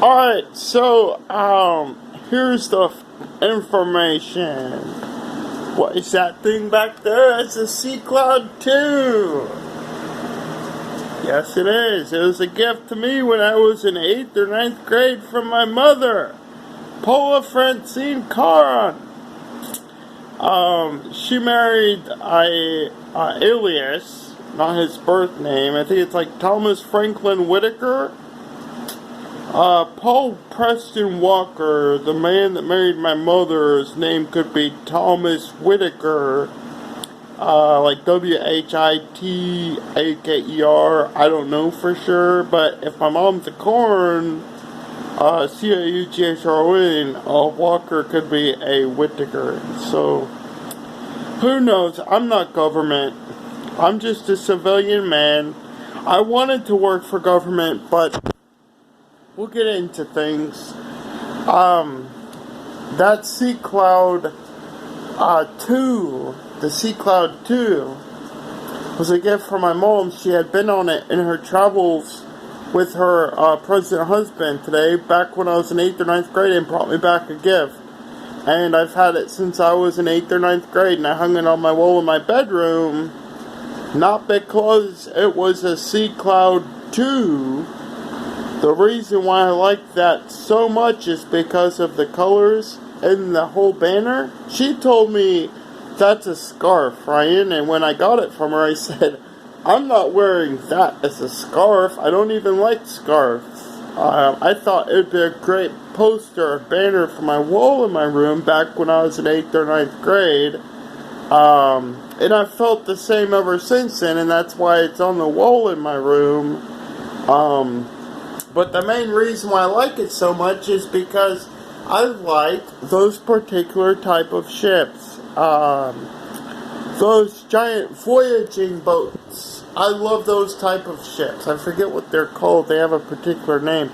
Alright, so, here's the information. What is that thing back there? It's a Sea Cloud 2. Yes, it is. It was a gift to me when I was in 8th or 9th grade from my mother, Paula Francine Caron. She married a alias, not his birth name. I think it's like Thomas Franklin Whitaker. Paul Preston Walker, the man that married my mother, his name could be Thomas Whitaker, like Whitaker. I don't know for sure, but if my mom's a Corn, Caughron, Walker could be a Whitaker. So, who knows? I'm not government. I'm just a civilian man. I wanted to work for government, but we'll get into things. That Sea Cloud 2, the Sea Cloud 2, was a gift from my mom. She had been on it in her travels with her present husband today, back when I was in 8th or 9th grade, and brought me back a gift. And I've had it since I was in 8th or 9th grade, and I hung it on my wall in my bedroom, not because it was a Sea Cloud 2. The reason why I like that so much is because of the colors and the whole banner. She told me that's a scarf, Ryan, and when I got it from her, I said, I'm not wearing that as a scarf. I don't even like scarves. I thought it would be a great poster or banner for my wall in my room back when I was in 8th or 9th grade. And I've felt the same ever since then, and that's why it's on the wall in my room. But the main reason why I like it so much is because I like those particular type of ships. Those giant voyaging boats. I love those type of ships. I forget what they're called. They have a particular name.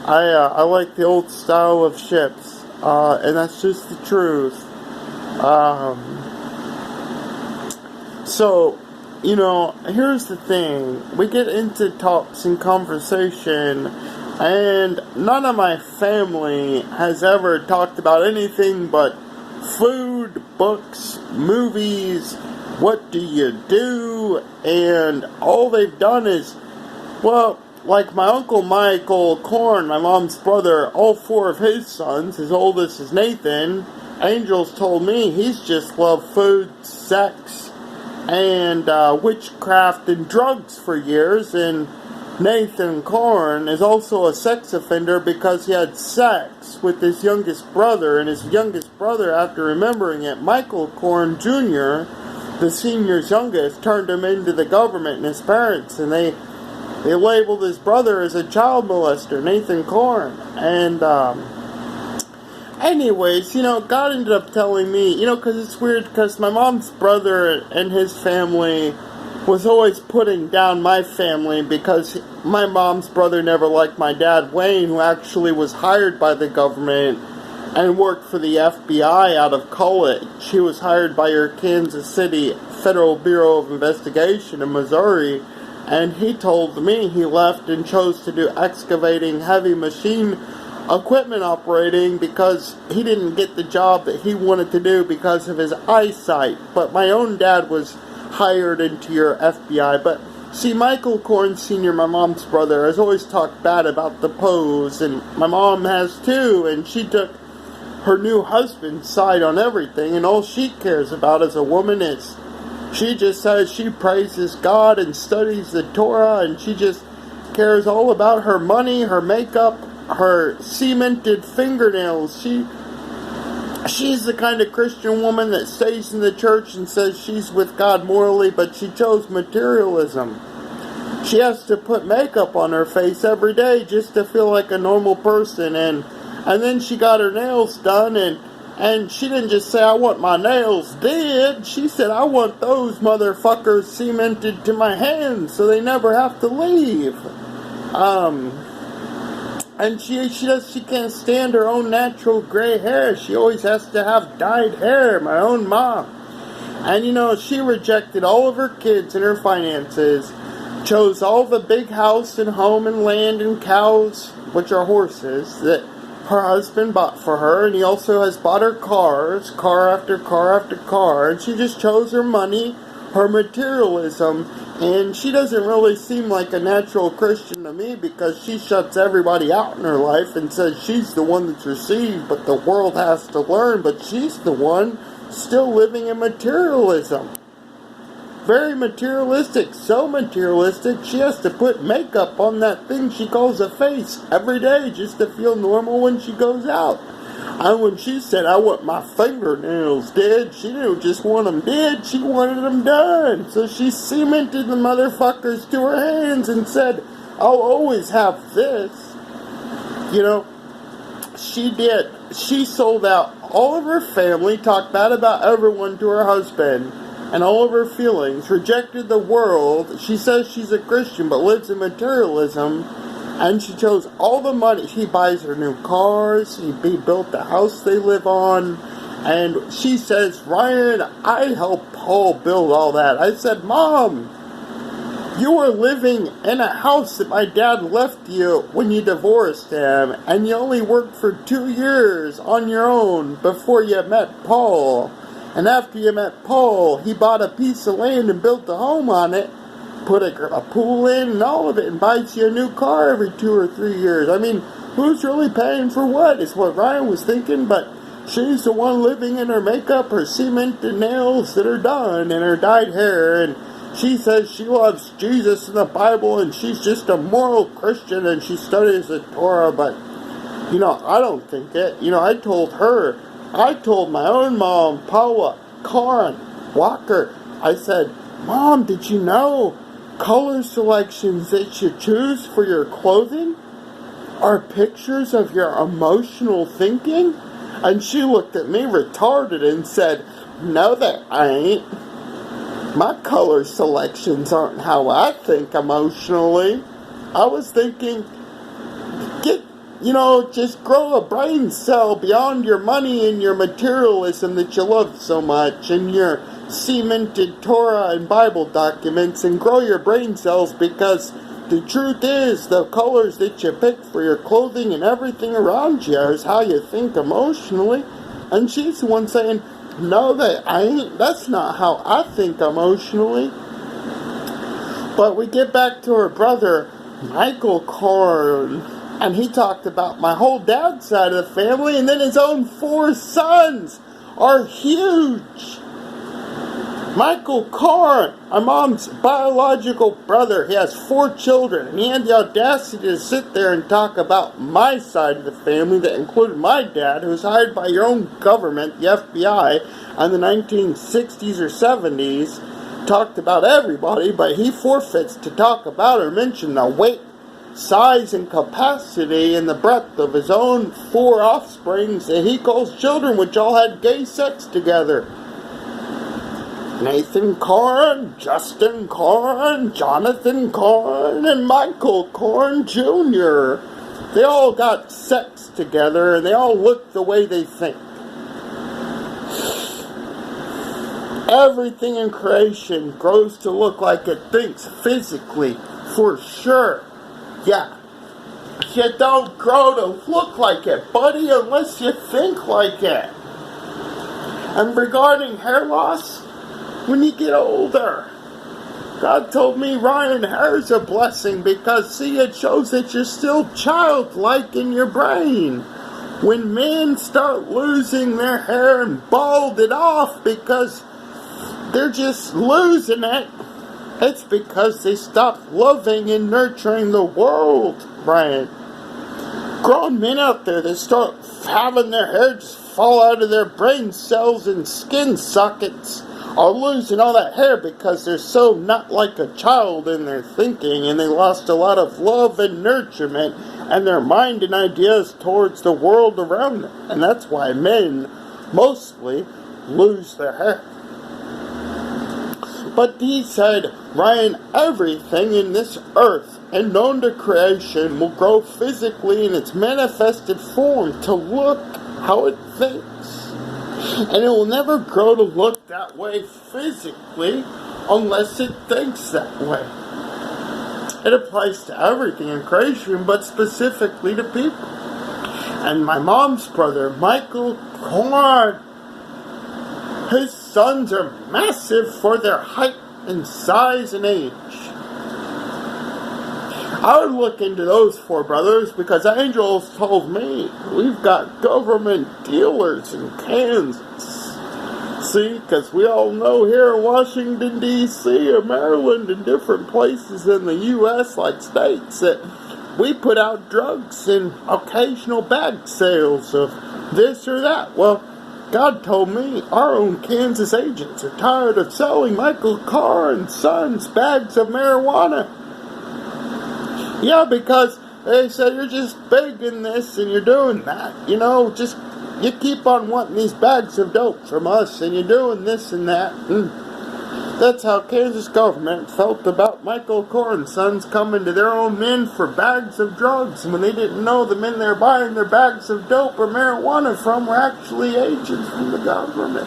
I like the old style of ships. And that's just the truth. So, you know, here's the thing. We get into talks and conversation, and none of my family has ever talked about anything but food, books, movies, what do you do, and all they've done is, well, like my Uncle Michael Corn, my mom's brother, all 4 of his sons, his oldest is Nathan. Angel's told me he's just loved food, sex, and witchcraft and drugs for years, and Nathan Corn is also a sex offender because he had sex with his youngest brother, and his youngest brother, after remembering it, Michael Corn Jr., the senior's youngest, turned him into the government and his parents, and they labeled his brother as a child molester, Nathan Corn. And anyways, you know, God ended up telling me, you know, because it's weird, because my mom's brother and his family was always putting down my family because my mom's brother never liked my dad, Wayne, who actually was hired by the government and worked for the FBI out of college. He was hired by your Kansas City Federal Bureau of Investigation in Missouri, and he told me he left and chose to do excavating heavy machine equipment operating because he didn't get the job that he wanted to do because of his eyesight. But my own dad was hired into your FBI. But see, Michael Corn Sr., my mom's brother, has always talked bad about the pose, and my mom has too, and she took her new husband's side on everything, and all she cares about as a woman is she just says she praises God and studies the Torah, and she just cares all about her money, her makeup, her cemented fingernails. She's the kind of Christian woman that stays in the church and says she's with God morally, but she chose materialism. She has to put makeup on her face every day just to feel like a normal person, and then she got her nails done, and she didn't just say, I want my nails did. She said, I want those motherfuckers cemented to my hands so they never have to leave. And she can't stand her own natural gray hair. She always has to have dyed hair, my own mom. And you know, she rejected all of her kids and her finances chose all the big house and home and land and cows, which are horses, that her husband bought for her, and he also has bought her cars, car after car after car, and she just chose her money, her materialism, and she doesn't really seem like a natural Christian to me because she shuts everybody out in her life and says she's the one that's received, but the world has to learn, but she's the one still living in materialism. Very materialistic, so materialistic, she has to put makeup on that thing she calls a face every day just to feel normal when she goes out. And when she said, I want my fingernails did, she didn't just want them did, she wanted them done. So she cemented the motherfuckers to her hands and said, I'll always have this. You know, she did. She sold out all of her family, talked bad about everyone to her husband, and all of her feelings, rejected the world. She says she's a Christian but lives in materialism, and she chose all the money. He buys her new cars, he built the house they live on, and she says, Ryan, I helped Paul build all that. I said, Mom, you were living in a house that my dad left you when you divorced him, and you only worked for 2 years on your own before you met Paul. And after you met Paul, he bought a piece of land and built a home on it, put a pool in and all of it, and buys you a new car every 2 or 3 years. I mean, who's really paying for what is what Ryan was thinking, but she's the one living in her makeup, her cemented nails that are done, and her dyed hair, and she says she loves Jesus and the Bible, and she's just a moral Christian, and she studies the Torah, but, you know, I don't think it. You know, I told my own mom, Paula, Karen, Walker, I said, Mom, did you know color selections that you choose for your clothing are pictures of your emotional thinking? And she looked at me retarded and said, no, they ain't. My color selections aren't how I think emotionally. I was thinking, just grow a brain cell beyond your money and your materialism that you love so much and your cemented Torah and Bible documents, and grow your brain cells, because the truth is the colors that you pick for your clothing and everything around you is how you think emotionally. And she's the one saying, no, that's not how I think emotionally. But we get back to her brother, Michael Korn, and he talked about my whole dad's side of the family, and then his own 4 sons are huge. Michael Korn, my mom's biological brother, he has 4 children, and he had the audacity to sit there and talk about my side of the family that included my dad, who was hired by your own government, the FBI, in the 1960s or 70s, talked about everybody, but he forfeits to talk about or mention the weight, size, and capacity and the breadth of his own 4 offsprings that he calls children, which all had gay sex together. Nathan Korn, Justin Korn, Jonathan Korn, and Michael Korn Jr. They all got sex together, and they all look the way they think. Everything in creation grows to look like it thinks physically, for sure. Yeah. You don't grow to look like it, buddy, unless you think like it. And regarding hair loss, when you get older, God told me, Ryan, hair is a blessing because, see, it shows that you're still childlike in your brain. When men start losing their hair and bald it off because they're just losing it, it's because they stop loving and nurturing the world, Brian. Grown men out there that start having their hair just fall out of their brain cells and skin sockets are losing all that hair because they're so not like a child in their thinking, and they lost a lot of love and nurturement and their mind and ideas towards the world around them. And that's why men mostly lose their hair. But he said, Ryan, everything in this earth and known to creation will grow physically in its manifested form to look how it thinks. And it will never grow to look that way physically unless it thinks that way. It applies to everything in creation, but specifically to people. And my mom's brother, Michael Korn, his sons are massive for their height and size and age. I would look into those 4 brothers because Angels told me we've got government dealers in Kansas. See, because we all know here in Washington, D.C. or Maryland and different places in the U.S. like states that we put out drugs and occasional bag sales of this or that. Well, God told me our own Kansas agents are tired of selling Michael Carr and Sons bags of marijuana. Yeah, because they said you're just big in this and you're doing that. Just you keep on wanting these bags of dope from us and you're doing this and that. That's how Kansas government felt about Michael Carr and Sons coming to their own men for bags of drugs when they didn't know the men they're buying their bags of dope or marijuana from were actually agents from the government.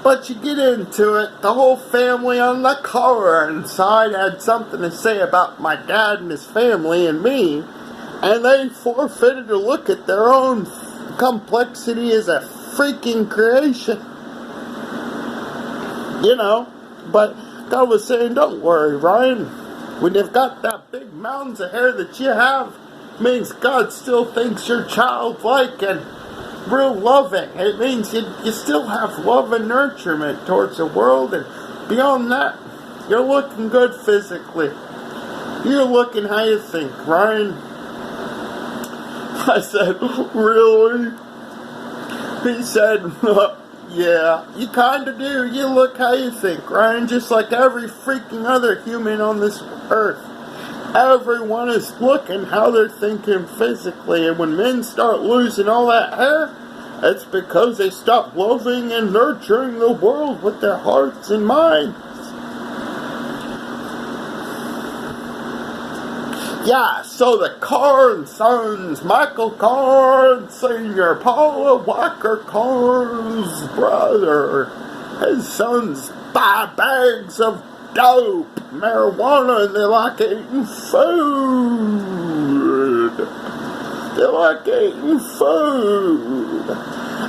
But you get into it, the whole family on the Carr side had something to say about my dad and his family and me, and they forfeited to look at their own complexity as a freaking creation. But God was saying, don't worry, Ryan. When you've got that big mounds of hair that you have, means God still thinks you're childlike and real loving. It means you still have love and nurturement towards the world, and beyond that, you're looking good physically. You're looking how you think, Ryan. I said, really? He said, yeah, you kinda do. You look how you think, Ryan, just like every freaking other human on this earth. Everyone is looking how they're thinking physically, and when men start losing all that hair, it's because they stop loving and nurturing the world with their hearts and minds. Yeah, so the Carr and Sons, Michael Carr Sr., Paula Walker Carr's brother, his sons buy bags of dope, marijuana, and they like eating food. They like eating food.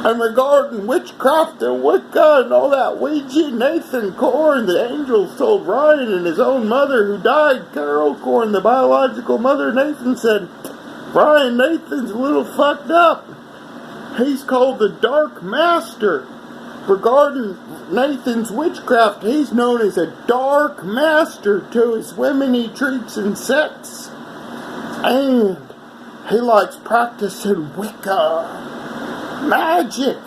And regarding witchcraft and Wicca and all that Ouija, Nathan Korn, the angels told Ryan and his own mother who died, Carol Korn, the biological mother, Nathan said, Ryan, Nathan's a little fucked up. He's called the Dark Master. Regarding Nathan's witchcraft, he's known as a Dark Master to his women he treats in sex. And he likes practicing Wicca magic.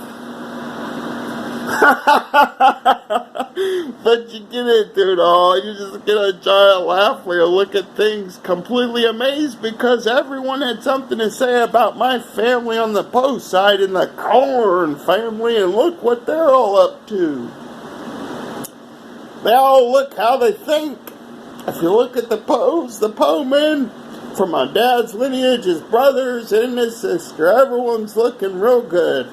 But you get into it all, you just get a giant laugh where you look at things completely amazed because everyone had something to say about my family on the Poe side and the Korn family, and look what they're all up to. They all look how they think. If you look at the Poe men, from my dad's lineage, his brothers and his sister, everyone's looking real good.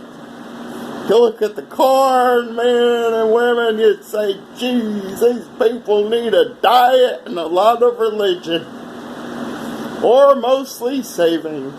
You look at the Korn men and women, you'd say, geez, these people need a diet and a lot of religion. Or mostly saving.